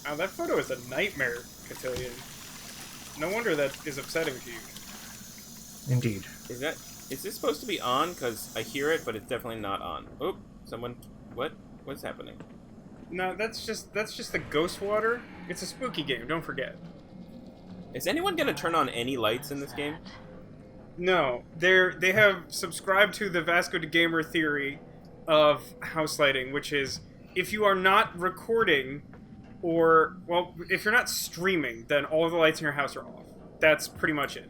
Wow, that photo is a nightmare, Cotillion. No wonder that is upsetting to you. Indeed. Is this supposed to be on? Because I hear it, but it's definitely not on. Oh, someone... What? What's happening? No, that's just the ghost water. It's a spooky game, don't forget. Is anyone gonna turn on any lights in this game? No, they have subscribed to the VascoDaGamer theory of house lighting, which is if you are not recording or, well, if you're not streaming, then all of the lights in your house are off. That's pretty much it.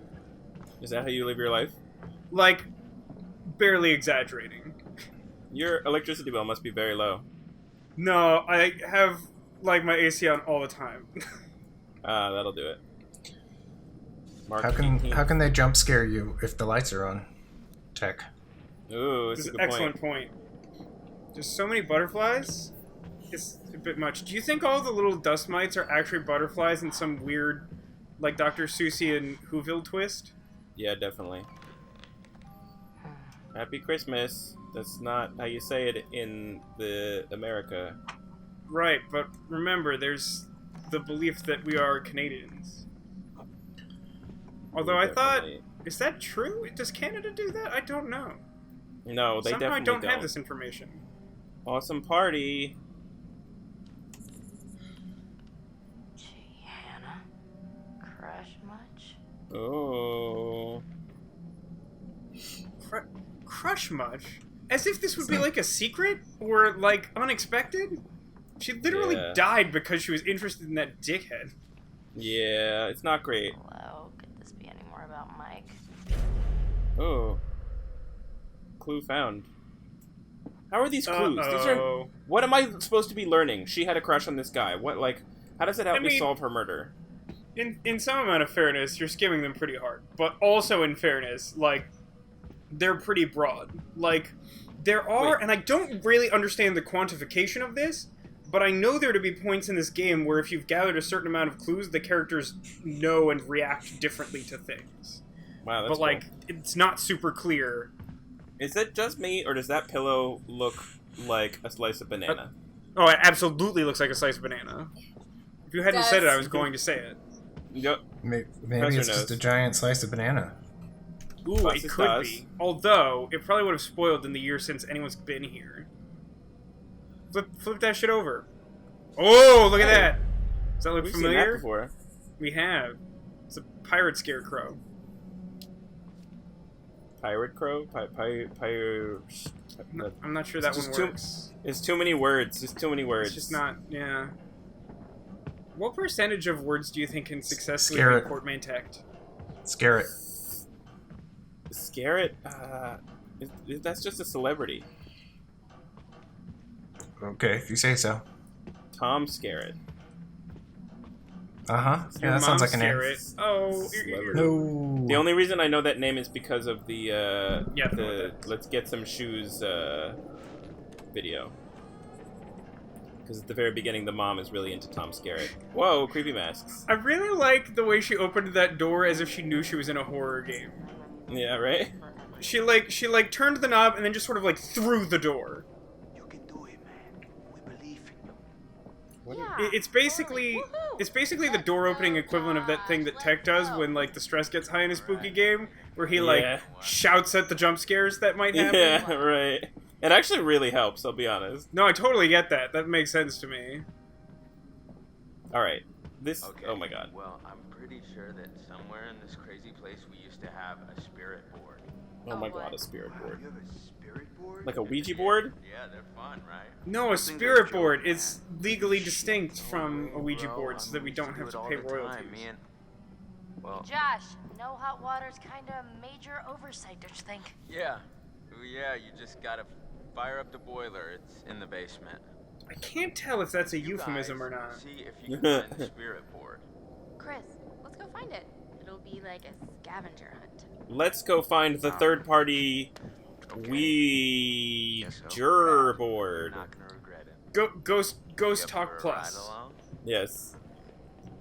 Is that how you live your life? Like, barely exaggerating. Your electricity bill must be very low. No, I have, like, my AC on all the time. That'll do it. Mark How can they jump scare you if the lights are on? Tech. Ooh, This it's is a an good excellent point. There's so many butterflies. It's a bit much. Do you think all the little dust mites are actually butterflies in some weird, like Dr. Seussian and Whoville twist? Yeah, definitely. Happy Christmas. That's not how you say it in the America. Right, but remember, there's the belief that we are Canadians. Although I thought, is that true? Does Canada do that? I don't know. No, they Somehow definitely I don't have this information. Awesome party. Gee, Hannah. Crush much? Oh. Crush much? As if this would be like a secret? Or like unexpected? She literally died because she was interested in that dickhead. Yeah, it's not great. Hello, could this be any more about Mike? Oh. Clue found. How are these clues? These are... What am I supposed to be learning? She had a crush on this guy. What, like... How does it help me solve her murder? In some amount of fairness, you're skimming them pretty hard. But also in fairness, like... They're pretty broad. Like, there are... And I don't really understand the quantification of this... But I know there to be points in this game where if you've gathered a certain amount of clues, the characters know and react differently to things. Wow, that's But, like, it's not super clear. Is that just me, or does that pillow look like a slice of banana? Oh, it absolutely looks like a slice of banana. If you hadn't said it, I was going to say it. Yep. Maybe it's just a giant slice of banana. Ooh, it could be. Although, it probably would have spoiled in the year since anyone's been here. Flip that shit over. Oh, look at that! Does that look familiar? Seen that before. We have. It's a pirate scarecrow. Pirate crow? I'm not sure that one works. It's too many words. There's too many words. It's just not, yeah. What percentage of words do you think can successfully Scare be it. portmanteaued? Scare it. Scare it? That's just a celebrity. Okay, if you say so. Tom Skerritt. Uh-huh. Yeah, that sounds like a name. Oh, No. The only reason I know that name is because of the the Let's Get Some Shoes video. Because at the very beginning, the mom is really into Tom Skerritt. Whoa, creepy masks. I really like the way she opened that door as if she knew she was in a horror game. Yeah, right? She turned the knob and then just sort of like threw the door. Yeah, It's basically the door opening equivalent of that thing that Tek does when like the stress gets high in a spooky game, where he like shouts at the jump scares that might happen. Yeah, right. It actually really helps, I'll be honest. No, I totally get that. That makes sense to me. Alright. This Okay. oh my god. Well, I'm pretty sure that somewhere in this crazy place we used to have a spirit board. Oh my god, a spirit board. You have a spirit board? Like a Ouija board? Yeah, they're fun, right? No, a spirit board. It's legally distinct from a Ouija board so that we don't have to pay royalties. Well, Josh, no hot water's kind of a major oversight, don't you think? yeah. Yeah, you just gotta fire up the boiler. It's in the basement. I can't tell if that's a euphemism or not. See if you can find the spirit board. Chris, let's go find it. It'll be like a scavenger hunt. Let's go find the third party Ouija board. Not gonna regret it. Ghost Talk Plus. Yes.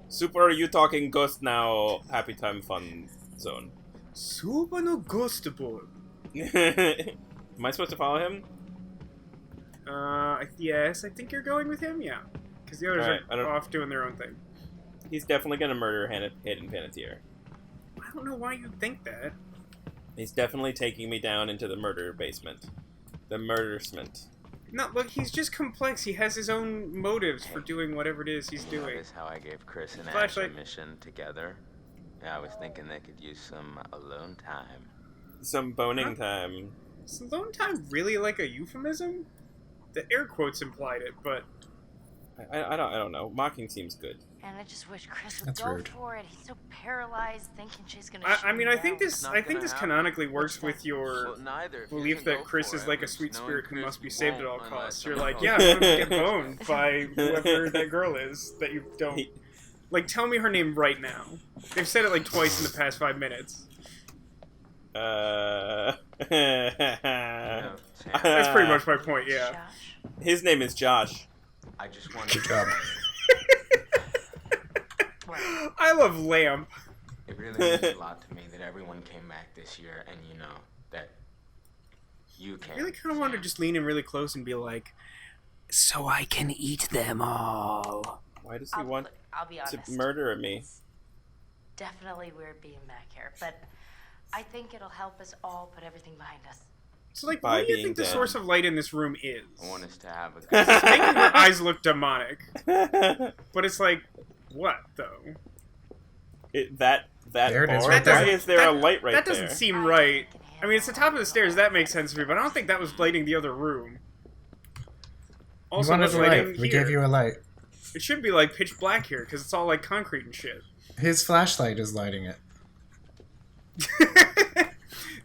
Super, you talking ghost now? Happy time fun zone. Super no ghost board. Am I supposed to follow him? Yes, I think you're going with him, yeah. Because the others Alright, are off doing their own thing. He's definitely gonna murder Hayden Panettiere. I don't know why you think that. He's definitely taking me down into the murder basement. The murdersment. No, look, he's just complex. He has his own motives for doing whatever it is he's doing. Notice how I gave Chris an Flashlight. action mission together? Yeah, I was thinking they could use some alone time. Some boning time. Is alone time really like a euphemism? The air quotes implied it, but... I don't know. Mocking seems good. And I just wish Chris would That's go rude. for it. He's so paralyzed, thinking she's gonna. I mean, I think this canonically works with your Well, neither. If you belief can that go Chris for is it, like a which sweet knowing spirit who Chris must be saved at all won't costs. unless You're like, someone yeah, I'm else- gonna get boned by whoever that girl is that you don't... Like, tell me her name right now. They've said it like twice in the past 5 minutes. No, That's pretty much my point, yeah. Josh. His name is Josh. I just wanted Good to job. I love Lamp. It really means a lot to me that everyone came back this year, and you know that you came. I really kind of wanted to just lean in really close and be like, so I can eat them all. Why does he want I'll be to honest. murder me? It's definitely weird being back here, but I think it'll help us all put everything behind us. So, like, By what do you being think the dead. source of light in this room is? I want us to have a It's making her eyes look demonic. But it's like, what, though? that There it bar? is, right Why there. is there a light right That there? doesn't seem right. I mean, it's the top of the stairs. That makes sense to me, but I don't think that was lighting the other room. You Also, wanted what's a lighting light. We here? gave you a light. It should be, like, pitch black here, because it's all, like, concrete and shit. His flashlight is lighting it.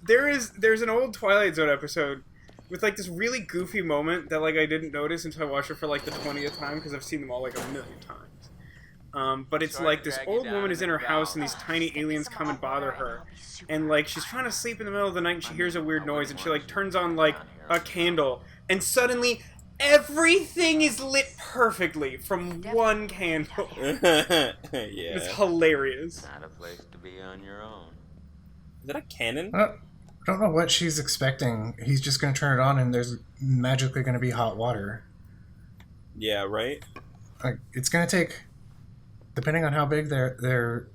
There's an old Twilight Zone episode with like this really goofy moment that like I didn't notice until I watched it for like the 20th time because I've seen them all like a million times. But it's Sorry like to this drag you old down woman is in her the house and valve. these tiny aliens come and bother her, and like she's trying to sleep in the middle of the night and she hears a weird noise and she like turns on like a candle and suddenly everything is lit perfectly from one candle. Yeah. It's Is hilarious. not a place to be on your own. that a cannon? I don't know what she's expecting. He's just going to turn it on and there's magically going to be hot water. Yeah, right? Like, it's going to take, depending on how big their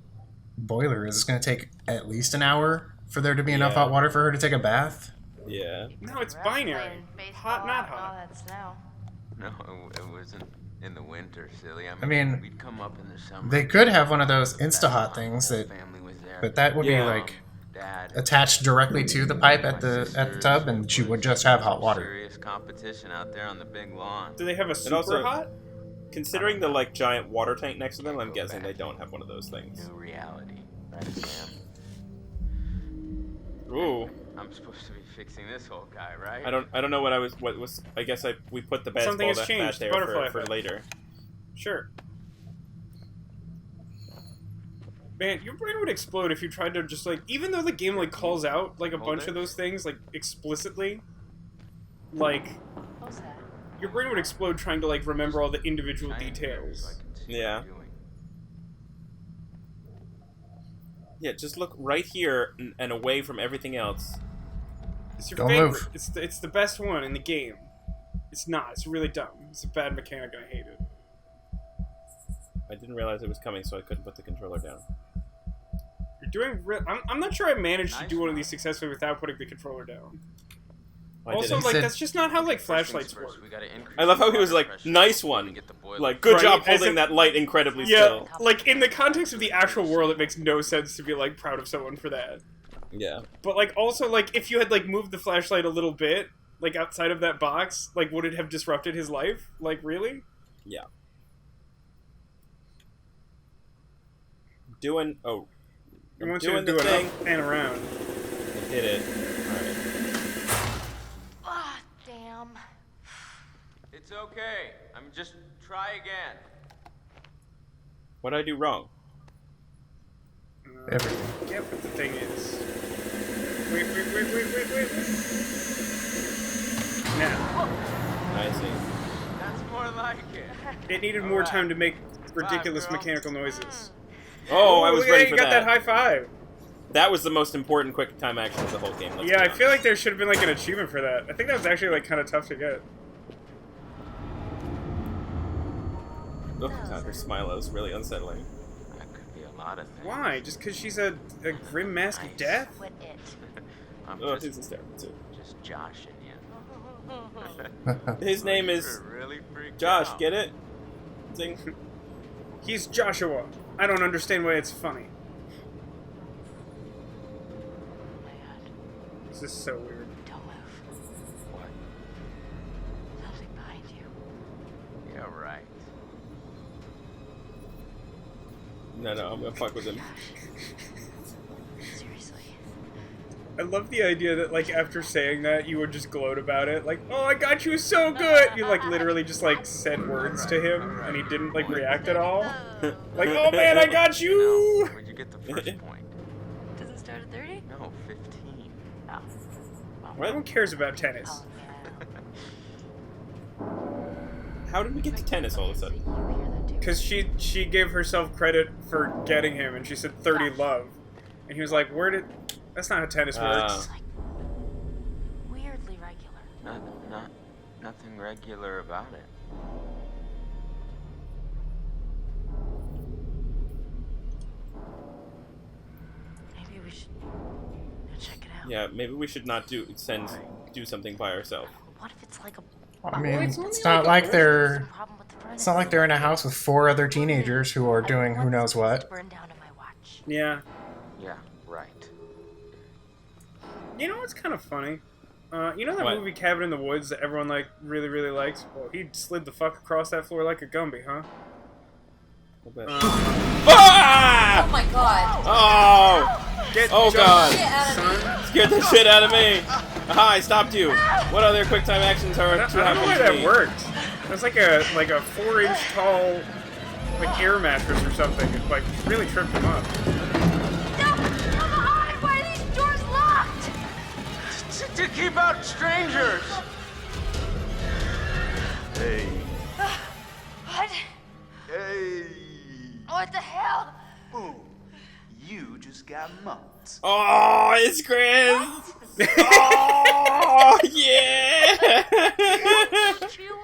boiler is, it's going to take at least an hour for there to be enough Yeah. hot water for her to take a bath. Yeah. No, it's binary. Hot, not hot. No, it wasn't in the winter, silly. I mean, we'd come up in the summer. They could have one of those Insta-Hot things, that, Family was there. but that would Yeah. be like Dad. attached directly to the pipe at the tub, and she would just have hot water. Serious competition out there on the big lawn. Do they have a super also- hot? Considering the like giant water tank next to them, I'm guessing they don't have one of those things. New reality, right, Sam? Ooh. I'm supposed to be fixing this whole guy, right? I don't know what was I guess we put the Something basketball has that changed, there butterfly for effect. later. Sure. Man, your brain would explode if you tried to just like, even though the game like calls out like a Hold bunch it. of those things like explicitly, like What's that? your brain would explode trying to like remember all the individual Shine here details. so I can see Yeah. what you're doing. Yeah, just look right here and away from everything else. It's your Don't favorite. move. It's the best one in the game. It's not. It's really dumb. It's a bad mechanic and I hate it. I didn't realize it was coming, so I couldn't put the controller down. You're doing. I'm not sure I managed to Nice do one of one. these successfully without putting the controller down. I Also, didn't. like said- that's just not how like First flashlights things first, work. we gotta increase I love how he was water like, pressure "Nice to one." get the boiler. Like, good Right, job as holding if- that light incredibly Yeah, still. like in the context of the actual world, it makes no sense to be like proud of someone for that. Yeah. But like also like if you had like moved the flashlight a little bit, like outside of that box, like would it have disrupted his life? Like really? Yeah. Doing. Oh. I I'm want you to doing do the it thing. up and around. I did it. Alright. Ah, damn. It's okay. I'm just try again. What did I do wrong? Everything. Yep, but the thing is. Wait. Now, I see. That's more like it. it needed more Alright. time to make ridiculous girl. mechanical noises. Oh, I was look at ready that, for you got that high five. That was the most important quick time action of the whole game. Let's Yeah, be I feel honest. like there should have been like an achievement for that. I think that was actually like kind of tough to get. Oh god, her smile is really unsettling. That could be a lot of things. Why? Just because she's a grim mask of death? Quit it. I'm Oh, just, he's hysterical too. just joshing you. His name is You're really freaked Josh, out. get it? Zing. He's Joshua. I don't understand why it's funny. Oh my god. This is so weird. Don't move. What? Something behind you. Yeah, right. No, I'm gonna fuck with him. Seriously. I love the idea that, like, after saying that, you would just gloat about it. Like, oh, I got you so good! You, like, literally just, like, said words to him, and he didn't, like, react at all. Like, oh man, I got you! Where'd you get the first point? Doesn't start at 30? No, 15. Oh. Well, no one cares about tennis. How did we get to tennis all of a sudden? Because she gave herself credit for getting him, and she said 30 love. And he was like, where did... That's not how tennis works. It's like weirdly regular. Nothing regular about it. Maybe we should check it out. Yeah, maybe we should not do something by ourselves. What if it's like a I mean, it's only it's not like like they're. problem with the furnace? It's not like they're in a house with 4 other teenagers who are doing who knows what. Burned down to my watch. Yeah. Yeah, right. You know what's kind of funny? You know that What? movie Cabin in the Woods that everyone, like, really, really likes? Well, he slid the fuck across that floor like a Gumby, huh? Ah! Oh my god. Oh! Get Oh, jumped, God. Get out of son. Scared the shit out of me! Aha, I stopped you! What other quick time actions are I to don't know happen why to that me? worked. It was like a 4-inch tall, like, air mattress or something. It, like, really tripped him up. No! Come on! Why are these doors locked? To keep out strangers! Hey. What? Hey! What the hell? Boom. You just got mumped. Oh, it's Chris! Oh, yeah! Did you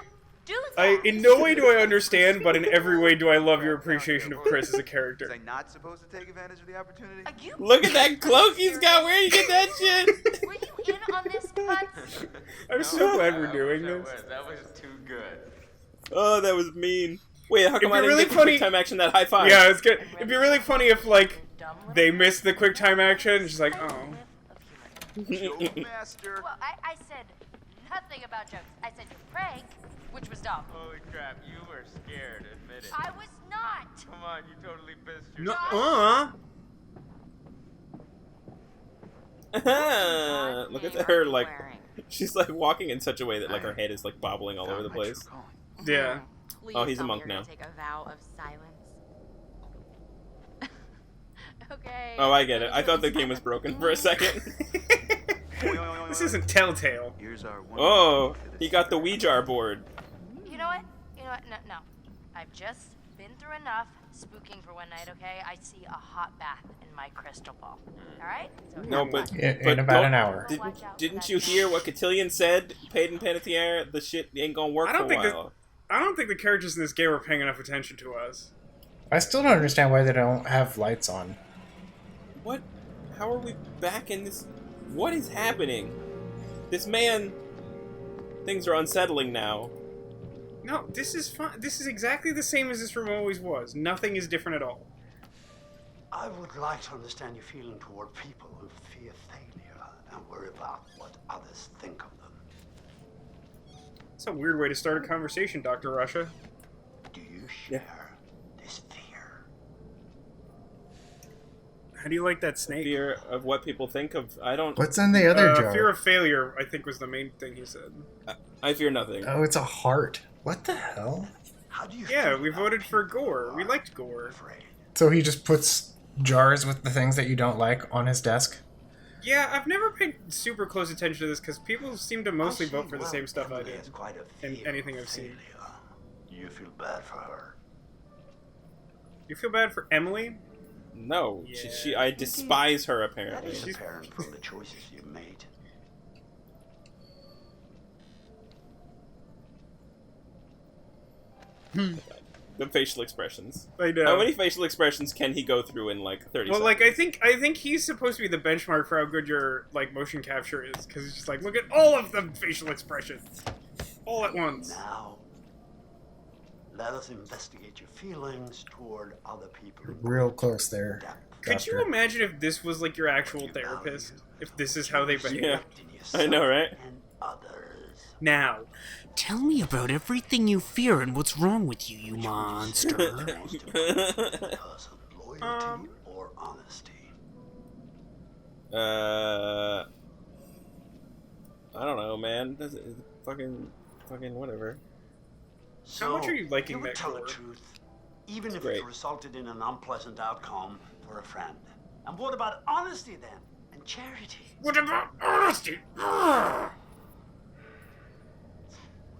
do that? In no way do I understand, but in every way do I love your appreciation of Chris as a Was character. I not supposed to take advantage of the opportunity? You Look at that cloak he's got! Where you get that shit? Were you in on this, Putz? I'm so glad we're doing this. That was too good. Oh, that was mean. Wait, how come It'd I be didn't really get the funny- quick time action that high five? Yeah, it's good. It'd be really funny if, like, they missed the quick time action. It's just like, oh. Master. Well, I said nothing about jokes. I said your prank, which was dumb. Holy crap, you were scared, admit it. I was not. Come on, you totally pissed No, yourself. Look at her, like, she's like walking in such a way that like her head is like bobbling all over the place. Yeah. Please Oh, he's a tell me monk you're gonna now. Take a vow of silence. Okay. Oh, I get it. I thought the game was broken for a second. This isn't Telltale. Here's our one. Oh, he got the Ouija board. You know what? No. I've just been through enough spooking for one night, okay? I see a hot bath in my crystal ball. Alright? So No, but In about an hour. Didn't you hear what Cotillion said? Paid and Panettiere, the shit ain't gonna work I don't for a think that- while. I don't think the characters in this game are paying enough attention to us. I still don't understand why they don't have lights on. What? How are we back in this? What is happening? This man. Things are unsettling now. No, this is fine. This is exactly the same as this room always was. Nothing is different at all. I would like to understand your feeling toward people who fear failure and worry about what others think of them. It's a weird way to start a conversation, Dr. Russia. Do you share this fear? How do you like that snake? Fear of what people think of. I don't. What's in the other jar? Fear of failure, I think, was the main thing he said. I fear nothing. Oh, it's a heart. What the hell? How do you Yeah, feel we about voted for people gore. who We are liked gore. afraid? So he just puts jars with the things that you don't like on his desk? Yeah, I've never paid super close attention to this because people seem to mostly I see. vote for the Well, same stuff I Emily do. has quite a In fear anything of I've seen. failure. You feel bad for her. You feel bad for Emily? No, Yeah. I despise her That apparently. is apparent from the choices you made. the facial expressions. I know. How many facial expressions can he go through in like 30 Well, seconds? like I think he's supposed to be the benchmark for how good your like motion capture is, because it's just like look at all of the facial expressions, all at once. Now, let us investigate your feelings toward other people. Real close there. Could you imagine if this was like your actual therapist? If this is how they behave? Yeah, I know, right? And others. Now, Tell me about everything you fear and what's wrong with you, you monster. Because of loyalty or honesty. I don't know, man. Fucking whatever. So, How much are you liking would that tell gore? the truth, even if Great. it resulted in an unpleasant outcome for a friend. And what about honesty then? And charity? What about honesty?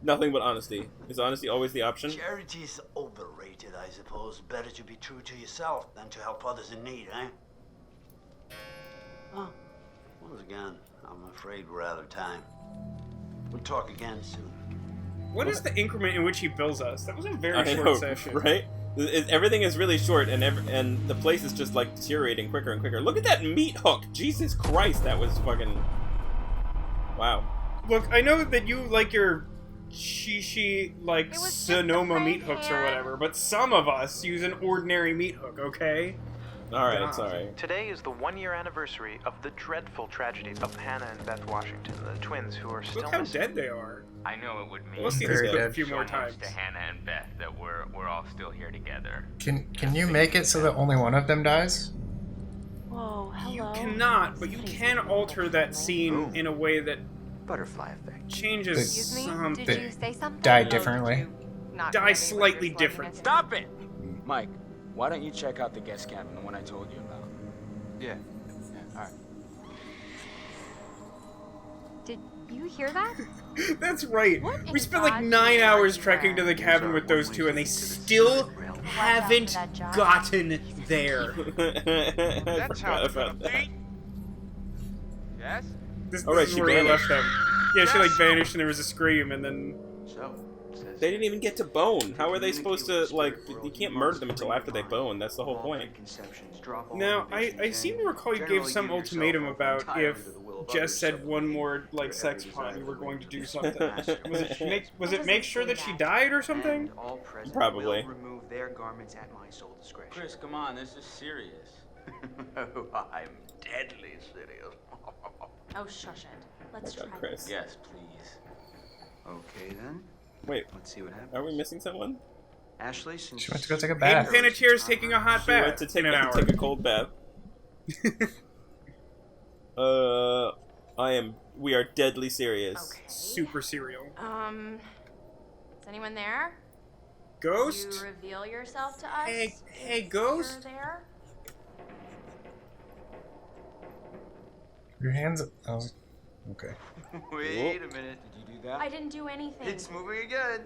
Nothing but honesty. Is honesty always the option? Charity's overrated, I suppose. Better to be true to yourself than to help others in need, eh? Well, once again, I'm afraid we're out of time. We'll talk again soon. What is the increment in which he bills us? That was a very I short know, session. right? Everything is really short, and the place is just like deteriorating quicker and quicker. Look at that meat hook! Jesus Christ, that was fucking... Wow. Look, I know that you like your shishi, like, It was just Sonoma a meat prank, hooks or Aaron. whatever, but some of us use an ordinary meat hook, okay? Alright, God. sorry. Today is the one-year anniversary of the dreadful tragedy of Hannah and Beth Washington, the twins who are still Look how missing. dead they are. I know it would mean We'll see this Very clip a dead. few more so much times. to Hannah and Beth that we're all still here together. Can you make it so that only one of them dies? Whoa, hello. You cannot, but you can alter that scene in a way that Butterfly effect. changes Excuse me? something. Did you say something? Die differently. Die slightly different. Stop it! Mike, why don't you check out the guest cabin, the one I told you about? Yeah. All right. Did you hear that? That's right. What We in spent like God's 9 name hours are you trekking to the wearing? cabin with those two, and they still haven't gotten there. I forgot about that. Yes? This Oh, right, is she where we vanished. left them. Yeah, she like vanished, and there was a scream, and then So, says They didn't even get to bone. How are they supposed to, like, you can't murder them until after they bone. That's the whole point. now I seem to recall you gave some ultimatum about if Jess said one more like sex pun, you were going to do something. Was it make sure that she died or something? all present Probably. will remove their garments at my sole discretion. Chris, come on, this is serious. I'm deadly serious. Oh, shush it. Let's God, try Chris. this. Yes, please. Okay then. Wait, Let's see what happens. are we missing someone? Ashley, since She went to go take a Aiden bath. Panettiere's taking a hot She bath went to take in an hour. a cold bath. We are deadly serious. Okay. Super serial. Is anyone there? Ghost? You reveal yourself to us? Hey, You're Ghost? there? Your hands. Oh, okay. Wait a minute. Did you do that? I didn't do anything. It's moving again.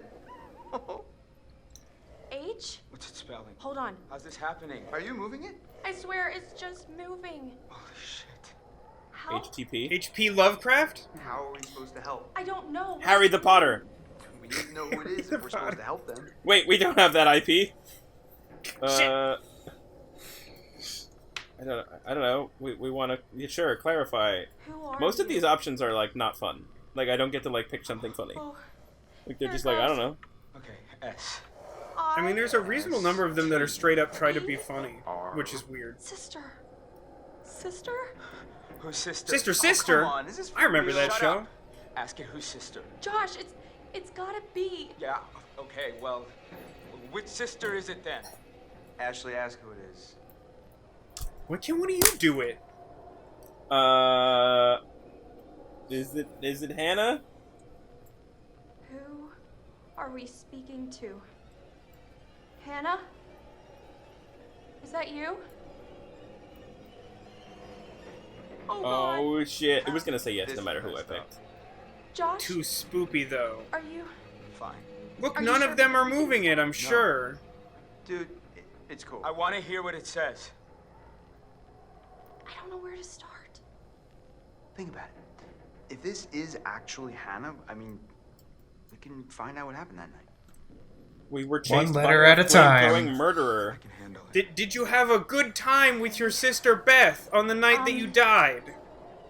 H? What's it spelling? Hold on. How's this happening? Are you moving it? I swear it's just moving. Holy shit. How? HTP. HP Lovecraft? How are we supposed to help? I don't know. Harry the Potter. We need to know who it is if we're supposed to help them. Wait, we don't have that IP. I don't know. We want to. Yeah, sure, clarify. Who are Most of you? these options are like not fun. Like I don't get to like pick something funny. Oh, Like they're here just it like I goes. don't know. Okay, S. I mean, there's a reasonable number of them that are straight up try to be funny, which is weird. Sister. Sister? Who's sister? Sister? Come on, is this I remember real? that Shut show. up. Ask it whose sister. Josh, it's gotta be. Yeah, okay, well, which sister is it then? Ashley, ask who it is. Why don't you do it? Is it Hannah? Who are we speaking to? Hannah? Is that you? Oh, God. Oh shit! It was gonna say yes no matter who I picked. Josh? Too spoopy though. Are you... Fine. Look, Are you none sure of them that are we can moving it, stop? I'm sure. Dude, it's cool. I want to hear what it says. I don't know where to start. Think about it. If this is actually Hannah, I mean, we can find out what happened that night. We were chased One by letter a at a time. flamethrowing murderer. Did you have a good time with your sister Beth on the night that you died?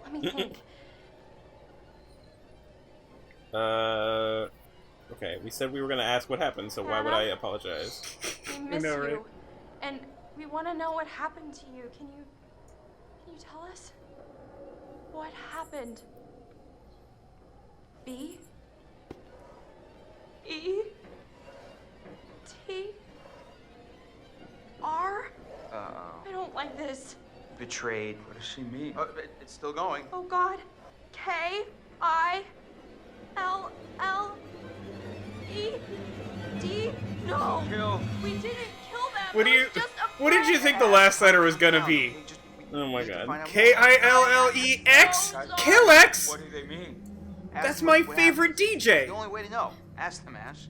Let me think. Okay, we said we were gonna ask what happened, so why would I apologize? We miss know, right? you, and we want to know what happened to you. Can you tell us what happened? B E T R. I don't like this. Betrayed. What does she mean? Oh, it's still going. Oh God. K I L L E D. No. Kill. We didn't kill them. What do It you? was just a What did you prank. think the last letter was gonna be? Oh my god. K-I-L-L-E-X? Killex? What do they mean? That's my favorite DJ. The only way to know. Ask them, Ash.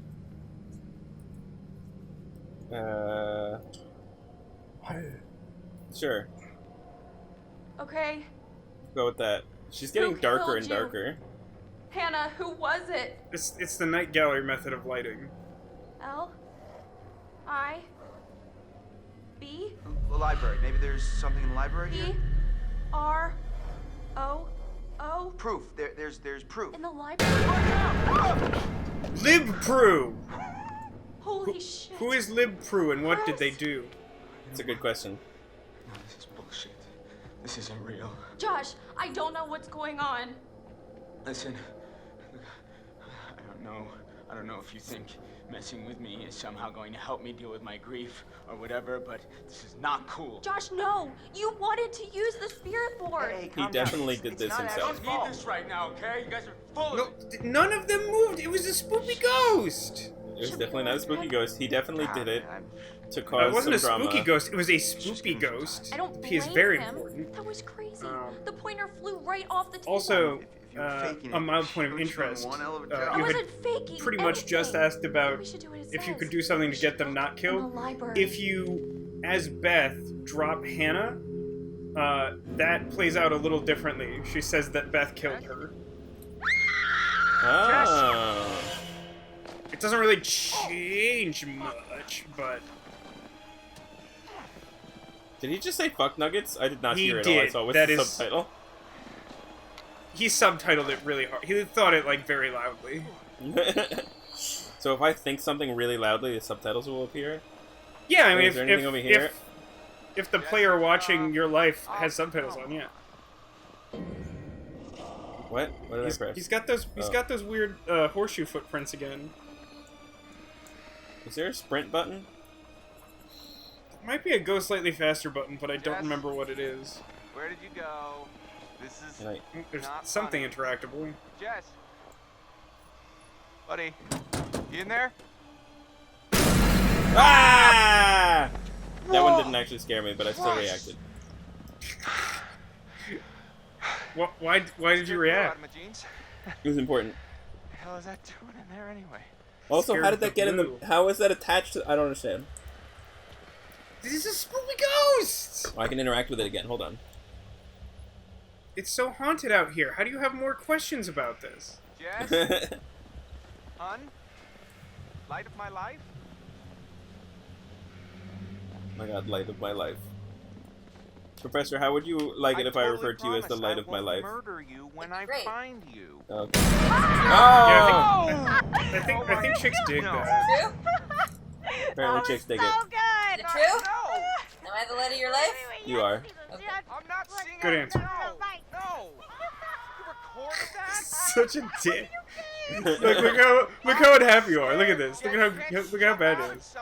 Sure. Okay. Go with that. She's getting Who darker killed and you? darker. Hannah, who was it? It's the night gallery method of lighting. L I B The library. Maybe there's something in the library E here? R O O. Proof. There's proof. In the library. Oh Libpru! no! Holy shit. Who is Libpru and what did they do? It's a good question. No, this is bullshit. This isn't real. Josh, I don't know what's going on. Listen, I don't know if you think messing with me is somehow going to help me deal with my grief or whatever, but this is not cool. Josh, no! You wanted to use the spirit board. Hey, He definitely did this I himself. don't need this right now, okay? You guys are full of it. None of them moved. It was a spooky ghost. It was definitely not a spooky ghost. He definitely did it to cause It wasn't a some drama. spooky ghost. It was a spoopy ghost. I don't blame He is very him. important. That was crazy. The pointer flew right off the table. Also, If you were faking a it, mild point of you were doing interest. one hell of a You job. I had wasn't faking pretty much just anything. asked about We should do what it if you says. could do something We to get should them not look in killed. the library. If you, as Beth, drop Hannah, that plays out a little differently. She says that Beth killed her. Oh. It doesn't really change much, but Did he just say fuck nuggets? I did not He hear it. All I did. saw was That the is- subtitle. he subtitled it really hard. He thought it like very loudly. So if I think something really loudly, the subtitles will appear? Yeah, I mean, Is there anything over here? if the player watching your life has subtitles on, yeah. What? What did I press? He's got those. He's Oh. got those weird horseshoe footprints again. Is there a sprint button? Might be a go slightly faster button, but I don't remember what it is. Where did you go? This is Right. There's not something funny. interactable. Jess. Buddy, you in there? Ah! That one didn't actually scare me, but I still reacted. Why did you react? Out of my jeans. It was important. What the hell is that doing in there anyway? Also, Scared how of did the that get in the... blue. How is that attached to... I don't understand. This is a spooky ghost! Oh, I can interact with it again. Hold on. It's so haunted out here. How do you have more questions about this? Jess? Hun? Light of my life? My god, light of my life. Professor, how would you like it if I totally referred to you as the promise light I of my won't life? murder you when I Great. find you. Okay. Yeah, Oh! I think chicks dig No. that. Apparently chicks dig it. good. Is it true? No! Am I the light of your life? You are. I'm not singing. Good answer. No! You recorded that? Such a dick. Look how unhappy you are. Look at this. Look how bad it is.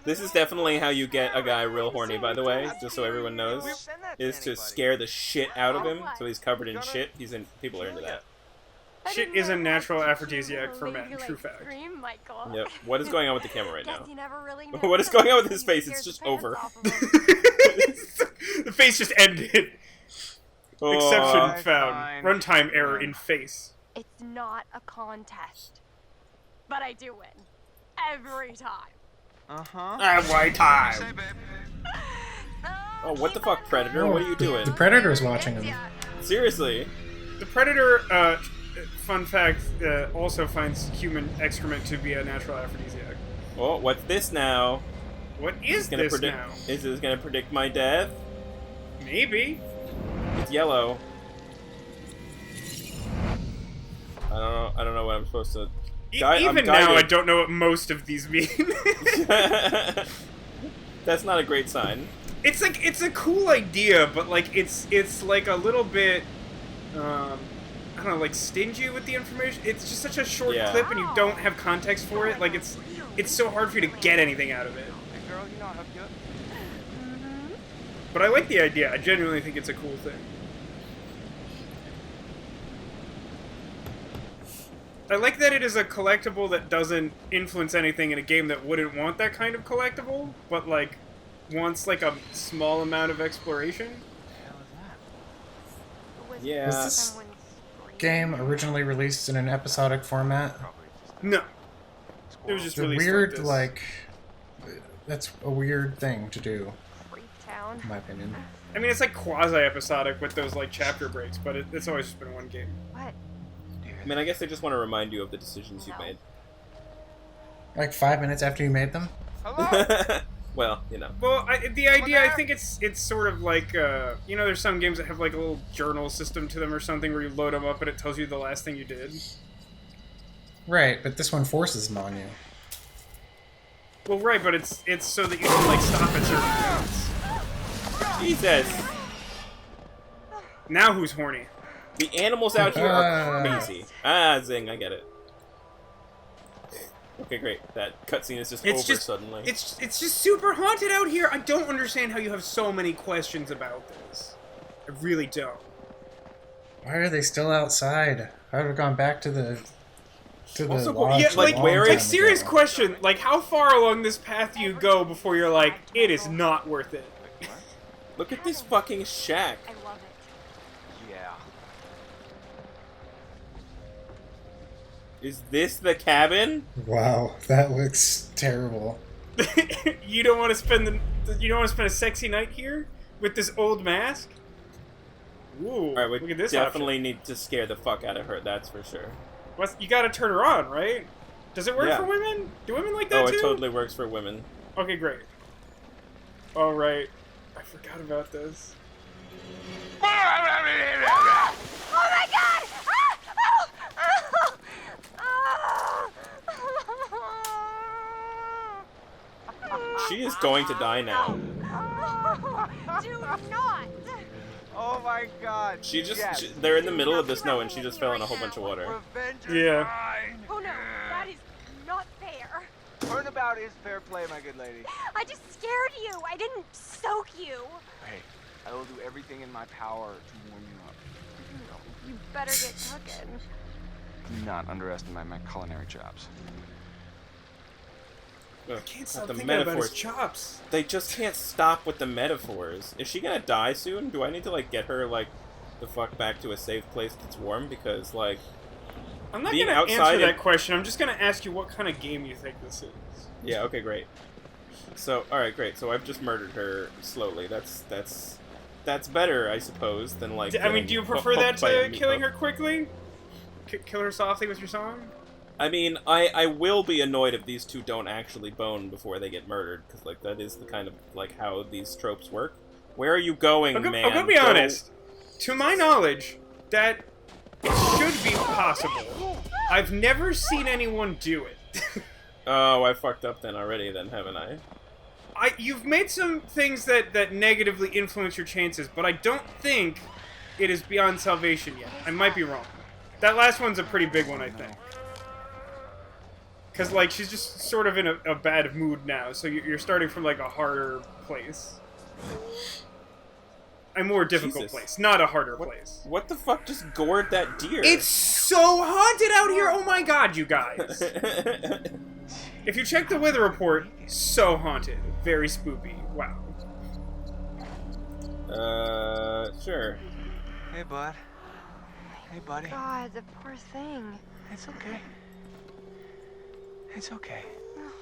This is definitely how you get a guy real horny, by the way, just so everyone knows, is to scare the shit out of him, so he's covered in shit. People are into that. Shit is a natural aphrodisiac for men. True fact. Yep. What is going on with the camera right now? You never really What is going on with his face? It's just over. The face just ended. Oh. Exception found. Fine. Runtime error in face. It's not a contest, but I do win every time. Uh-huh. Every time. Oh, what the fuck, Predator? What are you doing? The Predator is watching him. Seriously? The Predator, fun fact, also finds human excrement to be a natural aphrodisiac. Oh, what's this now? What is this now? Is this gonna predict my death? Maybe. It's yellow. I don't know what I'm supposed to... Even now, I don't know what most of these mean. That's not a great sign. It's like, it's a cool idea, but like, it's like a little bit, I don't know, like stingy with the information. It's just such a short clip and you don't have context for it. Like, it's so hard for you to get anything out of it. Hey girl, you know how good. But I like the idea. I genuinely think it's a cool thing. I like that it is a collectible that doesn't influence anything in a game that wouldn't want that kind of collectible, but like wants like a small amount of exploration. Yeah. Was this game originally released in an episodic format? No. It was just released weird, like that's a weird thing to do. In my opinion. I mean, it's like quasi-episodic with those like chapter breaks, but it's always just been one game. What? I mean, I guess they just want to remind you of the decisions you've made. Like 5 minutes after you made them? Hello? Well, you know. Well, the idea, I think it's sort of like, you know, there's some games that have like a little journal system to them or something where you load them up and it tells you the last thing you did. Right, but this one forces them on you. Well, right, but it's so that you can like stop at certain points. Jesus! Now who's horny? The animals out here are crazy. Ah, zing, I get it. Okay, great. That cutscene is just over suddenly. It's just super haunted out here. I don't understand how you have so many questions about this. I really don't. Why are they still outside? I would have gone back to the lodge. Yeah, like serious question. Like, how far along this path do you go before you're like, it is not worth it? Look at this fucking shack. I love it. Yeah. Is this the cabin? Wow, that looks terrible. You don't want to spend a sexy night here with this old mask? Ooh, Alright, we look at this definitely option. need to scare the fuck out of her, that's for sure. You gotta turn her on, right? Does it work for women? Do women like that too? Oh, it totally works for women. Okay, great. Alright. I forgot about this. Oh my god! She is going to die now. Do not! Oh my god. They're in the middle of the snow and she just fell in a whole bunch of water. Yeah. Oh no, that is not fair. Turnabout is fair play, my good lady. I just scared you. I didn't soak you. Hey, I will do everything in my power to warm you up. You better get cooking. Do not underestimate my culinary chops. I can't stop the thinking metaphors. about his chops. They just can't stop with the metaphors. Is she gonna die soon? Do I need to like get her like the fuck back to a safe place that's warm? Because like I'm not being gonna outside answer that question. I'm just gonna ask you what kind of game you think this is. Yeah. Okay. Great. So all right. Great. So I've just murdered her slowly. That's better, I suppose, than like. I mean, do you prefer that to killing her quickly? Kill her softly with your song? I mean, I will be annoyed if these two don't actually bone before they get murdered, because like that is the kind of like how these tropes work. Where are you going, man? I'm gonna be honest. To my knowledge, that it should be possible. I've never seen anyone do it. Oh, I fucked up then already, then haven't I? You've made some things that negatively influence your chances, but I don't think it is beyond salvation yet. I might be wrong. That last one's a pretty big one, I think. Because, like, she's just sort of in a bad mood now, so you're starting from, like, a harder place. A more difficult place, not a harder place. What the fuck just gored that deer? It's so haunted out here! Oh my god, you guys! If you check the weather report, so haunted. Very spoopy. Wow. Sure. Hey, bud. Hey, buddy. God, the poor thing. It's okay. It's okay.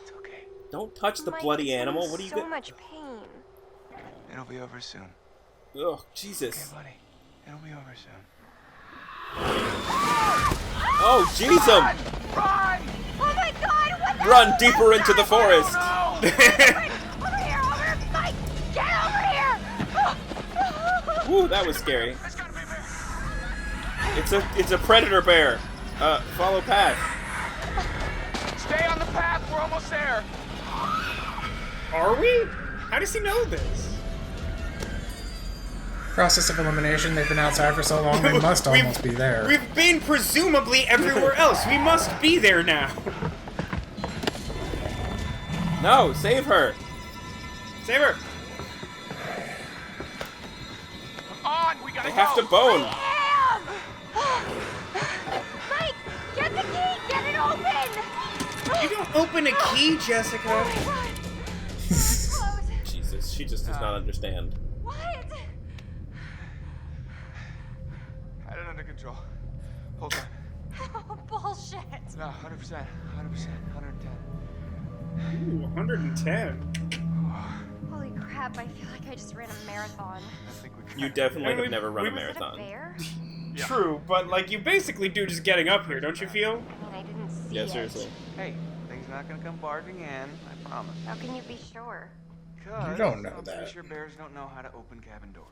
It's okay. Don't touch the bloody animal. What are you so much pain. It'll be over soon. Oh, Jesus. Okay, buddy. It'll be over soon. Oh, Jesus! Run! Oh my god, what the Run deeper into the forest. Over here, Mike! Get over here! Woo, that was scary. It's a predator bear. Follow path. Stay on the path. We're almost there. Are we? How does he know this? Process of elimination. They've been outside for so long, they must almost be there. We've been presumably everywhere else. We must be there now. No, save her. Save her. Come on, we gotta They have to bone. Mike, get the key! Get it open! You don't open a key, Jessica. Oh my god. Close. Jesus, she just does not understand. What? I had it under control. Hold on. Oh, bullshit. No, 100%. 100%. 110. Ooh, 110. Holy crap, I feel like I just ran a marathon. I think we You definitely have never run a Was it marathon. a bear? Yeah. True, but like you basically do just getting up here, don't you feel? I mean, I didn't see Yeah, it. seriously. Hey, things not gonna come barging in. I promise. How can you be sure? You don't know I'm that. pretty sure bears don't know how to open cabin doors.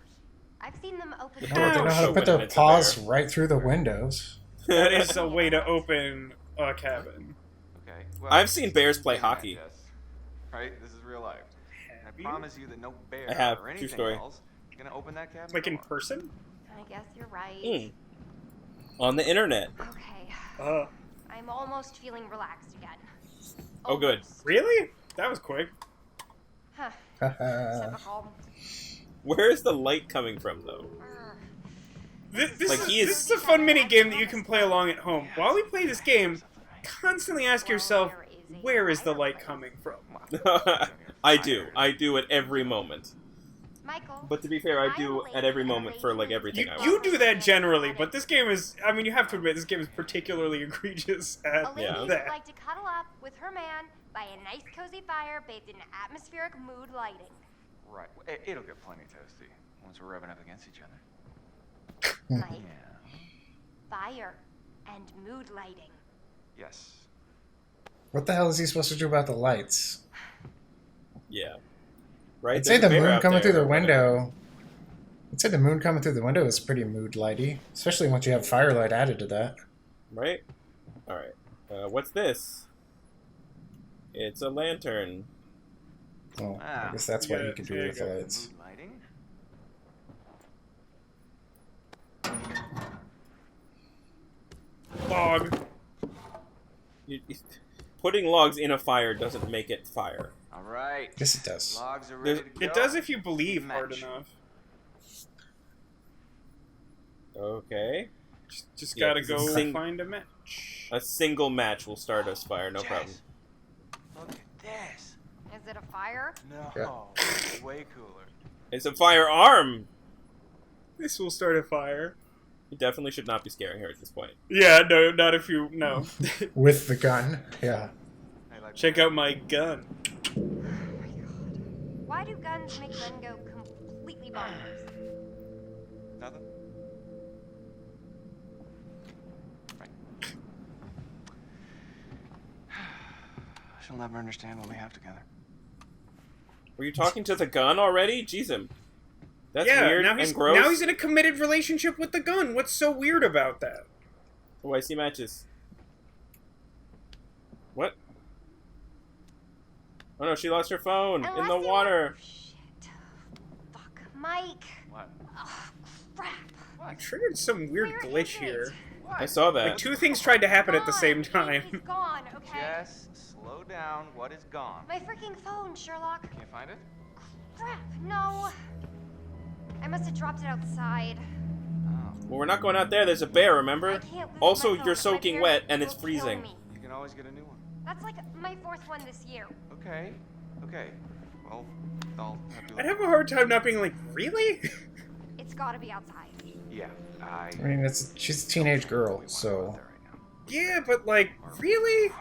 I've seen them open No, they know how to put their paws right through the windows. That is a way to open a cabin. Okay. I've seen bears play hockey. Right? This is real life. And I promise you that no bear I have. or True anything story. else is gonna open that cabin Like in door. person? I guess you're right. On the internet. Okay. I'm almost feeling relaxed again. Oh, good. Really? That was quick. Huh. Typical. Where is the light coming from, though? This Like, is a fun mini game that you can play along at home. While we play this game, constantly ask yourself, where is the light coming from? I do at every moment. Michael, But to be fair, I do at every moment for like everything I You want. do that generally, but this game is, I mean, you have to admit, this game is particularly egregious at a lady would that. like to cuddle up with her man by a nice cozy fire bathed in atmospheric mood lighting. Right. It'll get plenty toasty once we're rubbing up against each other. Mike, Yeah. fire and mood lighting. Yes. What the hell is he supposed to do about the lights? Yeah. Right? I'd say There's the a bear moon out coming there through the or whatever. window. I'd say the moon coming through the window is pretty mood lighty, especially once you have firelight added to that. Right? Alright. What's this? It's a lantern. Well, I guess that's what you can do with the lights. Mood lighting? Log. Putting logs in a fire doesn't make it fire. All right. Yes, it does. Logs are ready to go. It does if you believe hard Match. enough. Okay. Just Yeah, gotta 'cause go find a match. A single match will start us fire, no problem. Look at this. Is it a fire? No. It's way cooler. It's a firearm! This will start a fire. You definitely should not be scaring her at this point. Yeah, no, not if you, no. With the gun, yeah. Check out my gun. Why do guns make men go completely bonkers? Nothing? Right. She'll never understand what we have together. Were you talking to the gun already? Jeez, that's yeah, weird now he's, and gross. now he's in a committed relationship with the gun. What's so weird about that? Oh, I see matches. What? Oh no, she lost her phone in the water. Fuck, Mike. What? Oh, crap. I triggered some weird glitch here. I saw that. Like, two things tried to happen at the same He's time. gone, okay? Jess, slow down. What is gone? My freaking phone, Sherlock. Can't find it? Crap, no. I must have dropped it outside. Well, we're not going out there. There's a bear, remember? can't lose Also, my phone. you're My soaking parents wet and will it's kill freezing. me. You can always get a new one. That's like my fourth one this year. Okay. Okay. Well, I'll have to I'd have a hard time not being like, really? It's gotta be outside. Yeah, I mean, she's a teenage girl, so... Yeah, but like, really?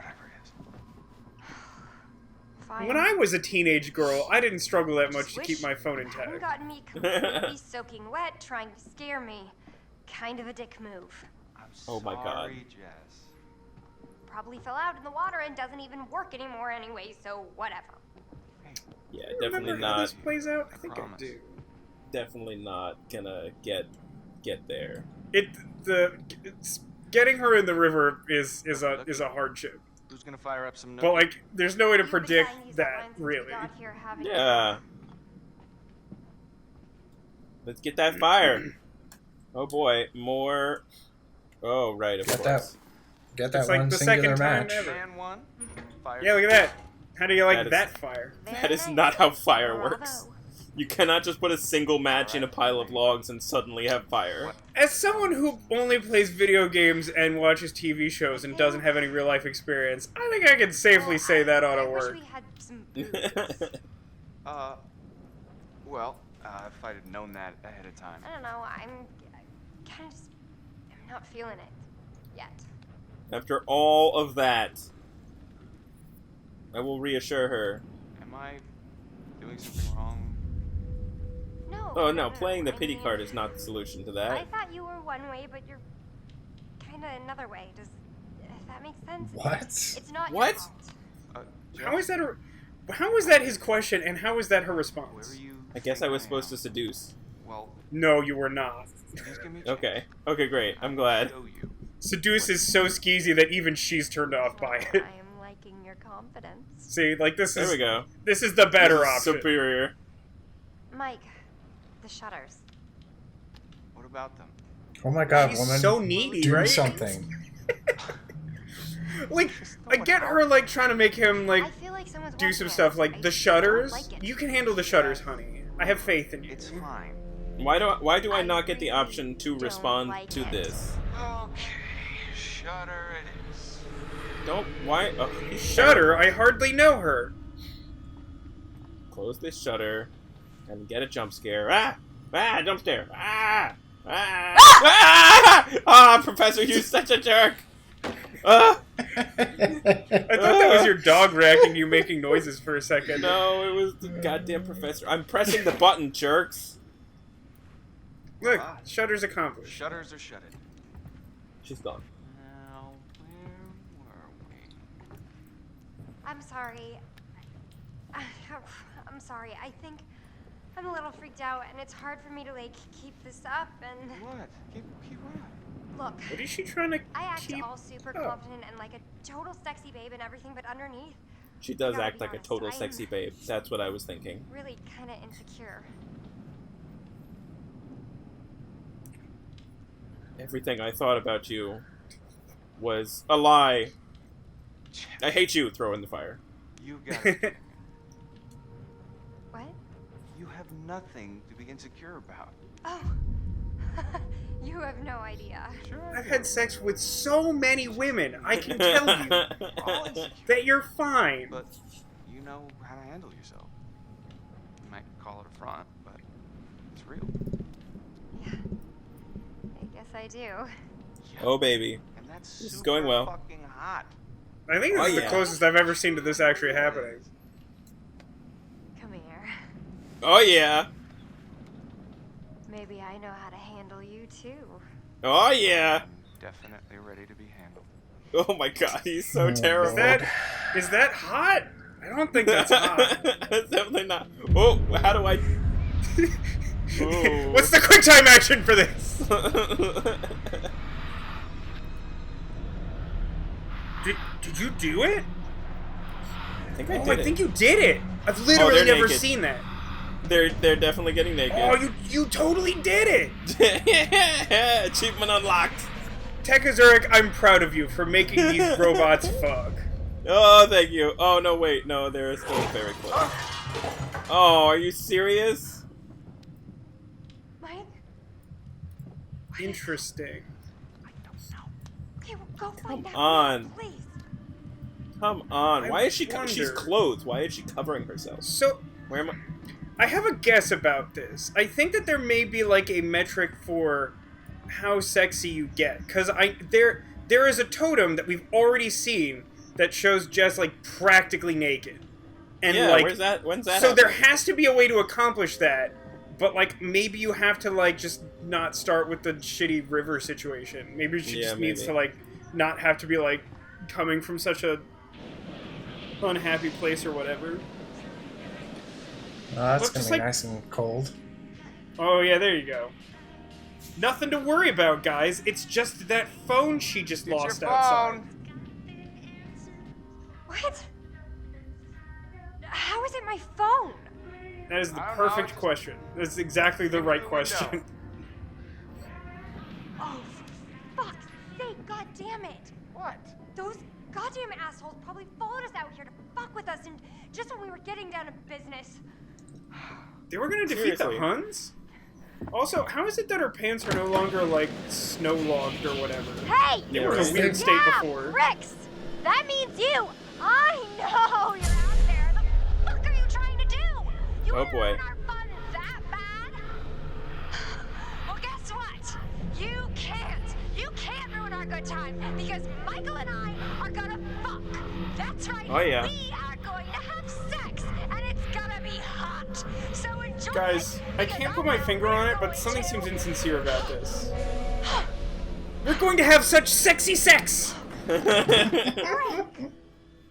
Fine. When I was a teenage girl, I didn't struggle that much to Wish keep my phone you hadn't intact. gotten me completely soaking wet trying to scare me. Kind of a dick move. Oh my god. Sorry, Jess. probably fell out in the water and doesn't even work anymore anyway, so whatever. Yeah, definitely Remember how not. this plays out? I think I do. Definitely not gonna get there. Getting her in the river is a hardship. Who's gonna fire up some? But like, there's no way to predict that, really. Yeah. Let's get that fire. Oh boy, more. Oh right, of course. Get that It's like one the singular second time match. ever. Man one. Fire Yeah, look at that. How do you like that fire? That is not how fire works. You cannot just put a single match in a pile of logs and suddenly have fire. As someone who only plays video games and watches TV shows and doesn't have any real life experience, I think I can safely say that ought to work. Well, if I'd have known that ahead of time. I don't know, I'm kind of just, I'm not feeling it yet. After all of that, I will reassure her. Am I doing something wrong? No. Oh no, playing the pity card is not the solution to that. I thought you were one way, but you're kind of another way. Does that make sense? What? It's not What? your fault. How is that his question, and how is that her response? I guess I was supposed to seduce. Well, no, you were not. Okay. Okay, great. I'm glad. Seduce is so skeezy that even she's turned off by it. I am liking your confidence. See, like this is. There we go. This is the better This is option. superior. Mike, the shutters. What about them? Oh my god, She's woman. so needy, do right? something. Like, I get her, like, trying to make him, like, feel like someone's do some watching stuff. us. Like, I the don't shutters. like it. You can handle the shutters, honey. I have faith in you. It's fine. Why do I not get the option to respond to this? Okay, shutter it is. Don't. Why? Oh, Shutter? I hardly know her. Close this shutter and get a jump scare. Ah! Ah! Jump scare! Ah! Ah! Ah! Ah! Professor, you're such a jerk! Ah! I thought that was your dog reacting to you making noises for a second. No, it was the goddamn professor. I'm pressing the button, jerks. Look, shutter's accomplished. Shutters are shuttered. She's gone. Now, where were we? I'm sorry. I'm sorry. I think I'm a little freaked out, and it's hard for me to like keep this up. And what? Keep what? Look. What is she trying to I act keep all super confident and like a total sexy babe and everything, but underneath, She does I gotta act be like a honest, total I'm sexy babe. That's what I was thinking. really kind of insecure. Everything I thought about you was a lie. I hate you. Throw in the fire. You got it. What? You have nothing to be insecure about. Oh. You have no idea. I've had sex with so many women. I can tell you that you're fine. But you know how to handle yourself. You might call it a front, but it's real. Yeah. I guess I do. Oh baby, And that's this is super going well. fucking hot. I think this is the closest I've ever seen to this actually happening. Come here. Oh yeah. Maybe I know how to handle you too. Oh yeah. Definitely ready to be handled. Oh my god, he's so terrible. Is that hot? I don't think that's hot. It's definitely not. Oh, how do I? Oh. What's the quick time action for this? Did you do it? I think I Oh, did I it. think you did it. I've literally they're never naked. seen that. They're definitely getting naked. Oh, you totally did it. Achievement unlocked. TekAzurik, I'm proud of you for making these robots fuck. Oh, thank you. Oh no, wait, no, they're still very close. Oh, are you serious? Mike? Interesting. Okay, well, go find out. on. Please. Come on. Why is she? She's wonder- clothed. Why is she covering herself? So, where am I? I have a guess about this. I think that there may be like a metric for how sexy you get, because there is a totem that we've already seen that shows Jess like practically naked, and yeah, like where's that? When's that? so happening? there has to be a way to accomplish that, but like maybe you have to like just not start with the shitty river situation. Maybe she Yeah, just needs maybe. to like not have to be like coming from such a unhappy place or whatever. That's gonna be nice and cold. Oh yeah, there you go. Nothing to worry about, guys. It's just that phone she just lost outside. What? How is it my phone? That is the perfect question. That's exactly the right question. Oh, for fuck's sake, god damn it! What? Those goddamn assholes probably followed us out here to fuck with us, and just when we were getting down to business. They were gonna defeat the Huns? Also, how is it that her pants are no longer, like, snow-logged or whatever? Hey! They were in a weird state before. Rex! That means you! I know you're out there! The fuck are you trying to do? You Oh boy. our fun that bad? Well, guess what? You can't ruin our good time, because Michael and I are gonna fuck. That's right. Oh yeah. We are going to have sex, and it's gonna be hot. So enjoy. Guys, I can't put my finger on it, but something seems insincere about this. We're going to have such sexy sex!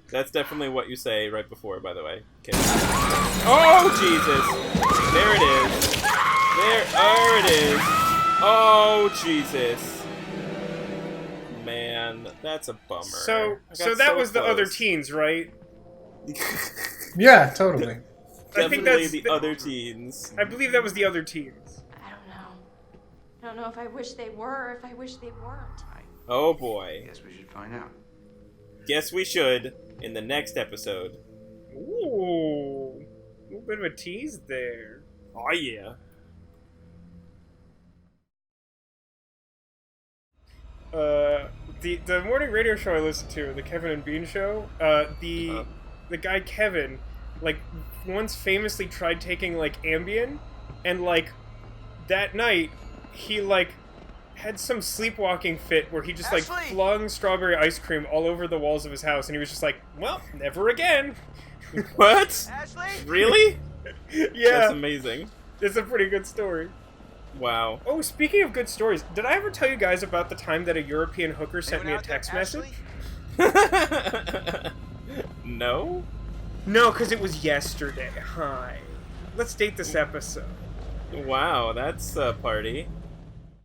That's definitely what you say right before, by the way. Okay. Oh, Jesus! There it is. There it is. Oh, Jesus. Man, that's a bummer. So that was the other teens, right? Yeah, totally. I think Definitely that's the other teens. I believe that was the other teens. I don't know. I don't know if I wish they were or if I wish they weren't. Oh boy. Guess we should find out. Guess we should in the next episode. Ooh. A little bit of a tease there. Oh yeah. The morning radio show I listened to, the Kevin and Bean show, the guy Kevin, like, once famously tried taking, like, Ambien, and, like, that night, he, like, had some sleepwalking fit where he just, like, flung strawberry ice cream all over the walls of his house, and he was just like, well, never again. What? Ashley? Really? Yeah. That's amazing. It's a pretty good story. Wow. Oh, speaking of good stories, did I ever tell you guys about the time that a European hooker sent me a text message? No? No, because it was yesterday. Hi. Let's date this episode. Wow, that's a party.